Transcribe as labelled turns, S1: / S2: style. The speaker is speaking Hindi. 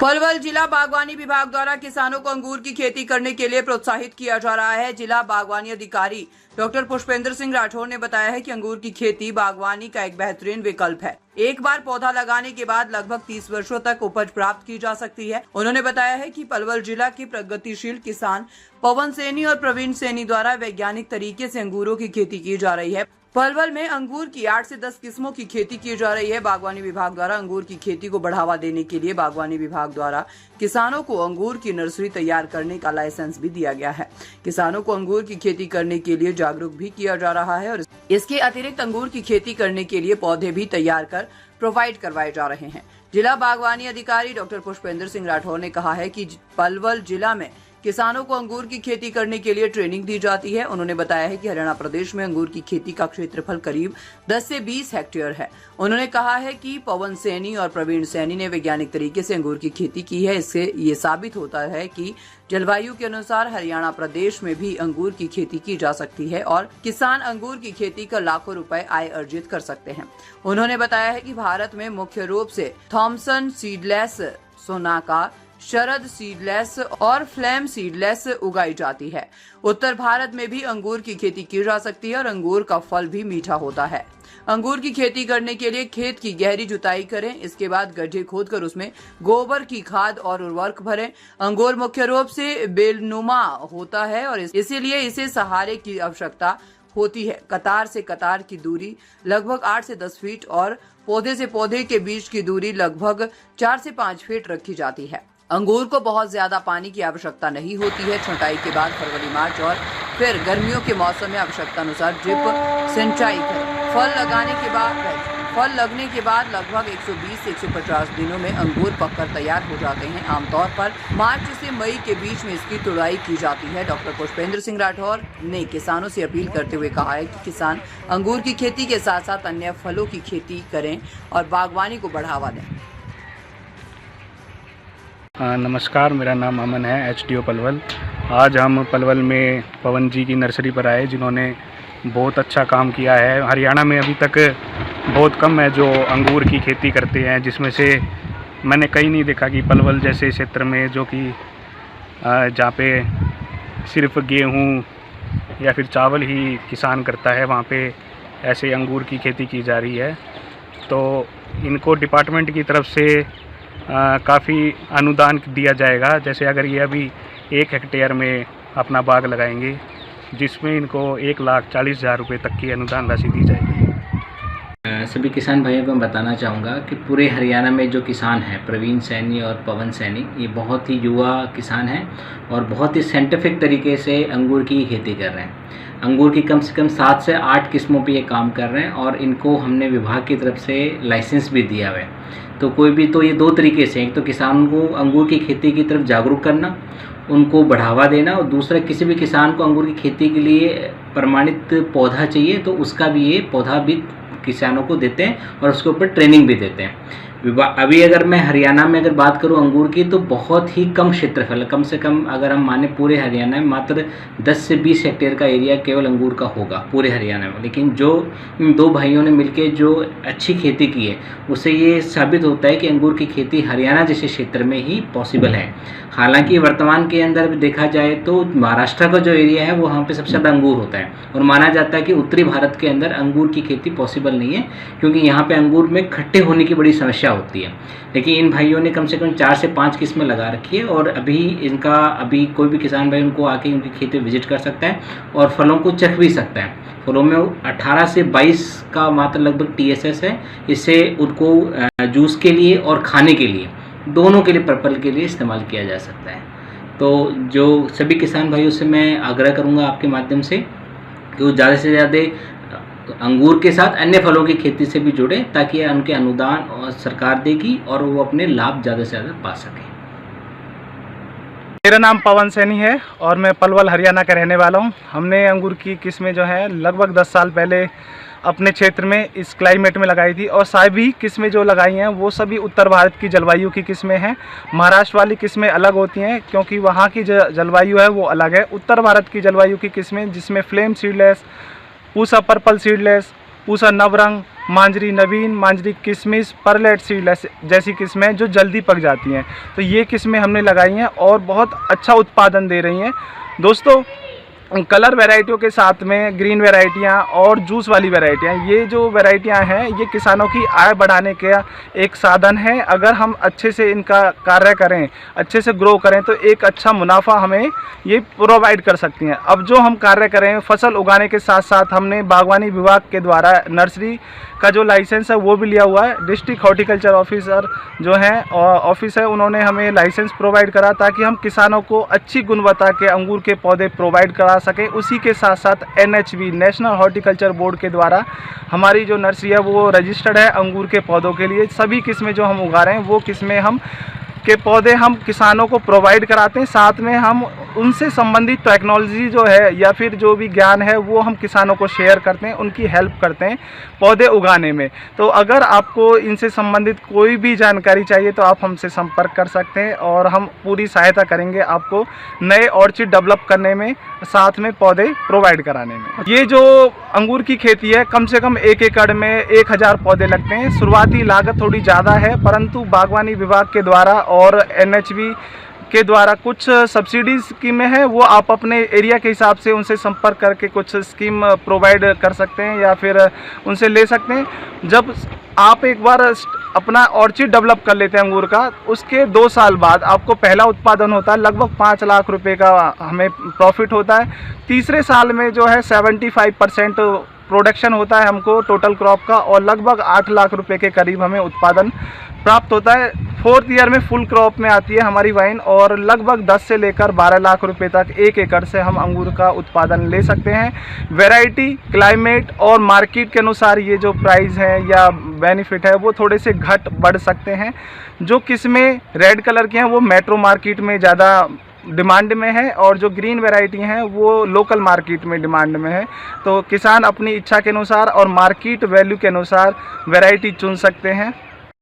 S1: पलवल जिला बागवानी विभाग द्वारा किसानों को अंगूर की खेती करने के लिए प्रोत्साहित किया जा रहा है। जिला बागवानी अधिकारी डॉक्टर पुष्पेंद्र सिंह राठौर ने बताया है कि अंगूर की खेती बागवानी का एक बेहतरीन विकल्प है। एक बार पौधा लगाने के बाद लगभग 30 वर्षों तक उपज प्राप्त की जा सकती है। उन्होंने बताया है कि पलवल जिला के प्रगतिशील किसान पवन सैनी और प्रवीण सैनी द्वारा वैज्ञानिक तरीके से अंगूरों की खेती की जा रही है। पलवल में अंगूर की 8 से 10 किस्मों की खेती की जा रही है। बागवानी विभाग द्वारा अंगूर की खेती को बढ़ावा देने के लिए बागवानी विभाग द्वारा किसानों को अंगूर की नर्सरी तैयार करने का लाइसेंस भी दिया गया है। किसानों को अंगूर की खेती करने के लिए जागरूक भी किया जा रहा है और इसके अतिरिक्त अंगूर की खेती करने के लिए पौधे भी तैयार कर प्रोवाइड करवाए जा रहे हैं। जिला बागवानी अधिकारी डॉक्टर पुष्पेंद्र सिंह राठौर ने कहा है कि पलवल जिला में किसानों को अंगूर की खेती करने के लिए ट्रेनिंग दी जाती है। उन्होंने बताया है कि हरियाणा प्रदेश में अंगूर की खेती का क्षेत्रफल करीब 10 से 20 हेक्टेयर है। उन्होंने कहा है कि पवन सैनी और प्रवीण सैनी ने वैज्ञानिक तरीके से अंगूर की खेती की है। इससे ये साबित होता है कि जलवायु के अनुसार हरियाणा प्रदेश में भी अंगूर की खेती की जा सकती है और किसान अंगूर की खेती कर लाखों रुपए आय अर्जित कर सकते हैं। उन्होंने बताया है कि भारत में मुख्य रूप से थॉमसन सीडलेस, सोनाका, शरद सीडलेस और फ्लेम सीडलेस उगाई जाती है। उत्तर भारत में भी अंगूर की खेती की जा सकती है और अंगूर का फल भी मीठा होता है। अंगूर की खेती करने के लिए खेत की गहरी जुताई करें। इसके बाद गड्ढे खोदकर उसमें गोबर की खाद और उर्वरक भरें। अंगूर मुख्य रूप से बेलनुमा होता है और इसीलिए इसे सहारे की आवश्यकता होती है। कतार से कतार की दूरी लगभग 8 से 10 फीट और पौधे से पौधे के बीच की दूरी लगभग 4 से 5 फीट रखी जाती है। अंगूर को बहुत ज्यादा पानी की आवश्यकता नहीं होती है। छंटाई के बाद फरवरी मार्च और फिर गर्मियों के मौसम में आवश्यकता अनुसार ड्रिप सिंचाई करें। फल लगने के बाद लगभग 120 से 150 दिनों में अंगूर पककर तैयार हो जाते हैं। आमतौर पर मार्च से मई के बीच में इसकी तुड़ाई की जाती है। डॉक्टर पुष्पेंद्र सिंह राठौर ने किसानों से अपील करते हुए कहा है कि किसान अंगूर की खेती के साथ साथ अन्य फलों की खेती करें और बागवानी को बढ़ावा दें।
S2: नमस्कार, मेरा नाम अमन है, एचडीओ पलवल। आज हम पलवल में पवन जी की नर्सरी पर आए, जिन्होंने बहुत अच्छा काम किया है। हरियाणा में अभी तक बहुत कम है जो अंगूर की खेती करते हैं, जिसमें से मैंने कहीं नहीं देखा कि पलवल जैसे क्षेत्र में जो कि जहाँ पे सिर्फ गेहूँ या फिर चावल ही किसान करता है, वहाँ पे ऐसे अंगूर की खेती की जा रही है। तो इनको डिपार्टमेंट की तरफ से काफ़ी अनुदान दिया जाएगा। जैसे अगर ये अभी 1 हेक्टेयर में अपना बाग लगाएंगे, जिसमें इनको 1,40,000 रुपये तक की अनुदान राशि दी जाएगी।
S3: सभी किसान भाइयों को मैं बताना चाहूँगा कि पूरे हरियाणा में जो किसान हैं, प्रवीण सैनी और पवन सैनी, ये बहुत ही युवा किसान हैं और बहुत ही साइंटिफिक तरीके से अंगूर की खेती कर रहे हैं। अंगूर की कम से कम 7 से 8 किस्मों पे ये काम कर रहे हैं और इनको हमने विभाग की तरफ से लाइसेंस भी दिया हुआ है। तो कोई भी तो ये 2 तरीके से, एक तो किसान को अंगूर की खेती की तरफ जागरूक करना, उनको बढ़ावा देना, और दूसरा किसी भी किसान को अंगूर की खेती के लिए प्रमाणित पौधा चाहिए तो उसका भी ये पौधा भी किसानों को देते हैं और उसके ऊपर ट्रेनिंग भी देते हैं। अभी अगर मैं हरियाणा में अगर बात करूं अंगूर की, तो बहुत ही कम क्षेत्रफल, कम से कम अगर हम माने पूरे हरियाणा में मात्र 10 से 20 हेक्टेयर का एरिया केवल अंगूर का होगा पूरे हरियाणा में। लेकिन जो इन 2 भाइयों ने मिलकर जो अच्छी खेती की है, उससे ये साबित होता है कि अंगूर की खेती हरियाणा जैसे क्षेत्र में ही पॉसिबल है। हालांकि वर्तमान के अंदर देखा जाए तो महाराष्ट्र का जो एरिया है, वो वहाँ पे सबसे ज़्यादा अंगूर होता है और माना जाता है कि उत्तरी भारत के अंदर अंगूर की खेती पॉसिबल नहीं है, क्योंकि यहाँ पे अंगूर में खट्टे होने की बड़ी समस्या होती है। लेकिन इन भाइयों ने कम से कम 4 से 5 किस्में लगा रखी है और अभी कोई भी किसान भाई उनको आके उनकी खेती विजिट कर सकता है और फलों को चख भी सकता है। फलों में 18 से 22 का मात्र लगभग TSS है। इससे उनको जूस के लिए और खाने के लिए, दोनों के लिए, पर्पल के लिए इस्तेमाल किया जा सकता है। तो जो सभी किसान भाइयों से मैं आग्रह करूंगा आपके माध्यम से कि वो ज़्यादा से ज़्यादा अंगूर के साथ अन्य फलों की खेती से भी जुड़े, ताकि उनके अनुदान और सरकार देगी और वो अपने लाभ ज़्यादा से ज़्यादा पा सकें।
S2: मेरा नाम पवन सैनी है और मैं पलवल हरियाणा का रहने वाला हूँ। हमने अंगूर की किस्में जो है लगभग 10 साल पहले अपने क्षेत्र में इस क्लाइमेट में लगाई थी और सभी किस्में जो लगाई हैं वो सभी उत्तर भारत की जलवायु की किस्में हैं। महाराष्ट्र वाली किस्में अलग होती हैं क्योंकि वहाँ की जलवायु है वो अलग है। उत्तर भारत की जलवायु की किस्में, जिसमें flame seedless, Pusa purple seedless, Pusa Navrang,
S4: मांजरी नवीन, मांजरी किशमिश, परलेट सीडलेस जैसी किस्में जो जल्दी पक जाती हैं। तो ये किस्में हमने लगाई हैं और बहुत अच्छा उत्पादन दे रही हैं। दोस्तों, कलर वैरायटियों के साथ में ग्रीन वैरायटियाँ और जूस वाली वैरायटियाँ, ये जो वैरायटियाँ हैं ये किसानों की आय बढ़ाने का एक साधन है। अगर हम अच्छे से इनका कार्य करें, अच्छे से ग्रो करें तो एक अच्छा मुनाफा हमें ये प्रोवाइड कर सकती हैं। अब जो हम कार्य करें, फसल उगाने के साथ साथ हमने बागवानी विभाग के द्वारा नर्सरी का जो लाइसेंस है वो भी लिया हुआ है। डिस्ट्रिक्ट हॉर्टिकल्चर ऑफिसर जो हैं ऑफिस है, उन्होंने हमें लाइसेंस प्रोवाइड करा ताकि हम किसानों को अच्छी गुणवत्ता के अंगूर के पौधे प्रोवाइड करा सकें। उसी के साथ साथ NHB नेशनल हॉर्टिकल्चर बोर्ड के द्वारा हमारी जो नर्सरी है वो रजिस्टर्ड है अंगूर के पौधों के लिए। सभी किस्में जो हम उगा रहे हैं वो किस्में हम के पौधे हम किसानों को प्रोवाइड कराते हैं। साथ में हम उनसे संबंधित टेक्नोलॉजी जो है या फिर जो भी ज्ञान है वो हम किसानों को शेयर करते हैं, उनकी हेल्प करते हैं पौधे उगाने में। तो अगर आपको इनसे संबंधित कोई भी जानकारी चाहिए तो आप हमसे संपर्क कर सकते हैं और हम पूरी सहायता करेंगे आपको नए ऑर्चिड डेवलप करने में, साथ में पौधे प्रोवाइड कराने में। ये जो अंगूर की खेती है, कम से कम 1 एकड़ में 1000 पौधे लगते हैं। शुरुआती लागत थोड़ी ज़्यादा है, परंतु बागवानी विभाग के द्वारा और NHB के द्वारा कुछ सब्सिडी स्कीमें हैं, वो आप अपने एरिया के हिसाब से उनसे संपर्क करके कुछ स्कीम प्रोवाइड कर सकते हैं या फिर उनसे ले सकते हैं। जब आप एक बार अपना ऑर्चिड डेवलप कर लेते हैं अंगूर का, उसके 2 साल बाद आपको पहला उत्पादन होता है, लगभग 5 लाख रुपए का हमें प्रॉफिट होता है। तीसरे साल में जो है 75% प्रोडक्शन होता है हमको टोटल क्रॉप का और लगभग 8 लाख रुपए के करीब हमें उत्पादन प्राप्त होता है। 4th ईयर में फुल क्रॉप में आती है हमारी वाइन और लगभग 10 से लेकर 12 लाख रुपए तक 1 एकड़ से हम अंगूर का उत्पादन ले सकते हैं। वैरायटी, क्लाइमेट और मार्केट के अनुसार ये जो प्राइस है या बेनिफिट है वो थोड़े से घट बढ़ सकते हैं। जो किस्में रेड कलर की हैं वो मेट्रो मार्केट में ज़्यादा डिमांड में है और जो ग्रीन वैरायटी हैं वो लोकल मार्केट में डिमांड में है। तो किसान अपनी इच्छा के अनुसार और मार्केट वैल्यू के अनुसार वैरायटी चुन सकते हैं।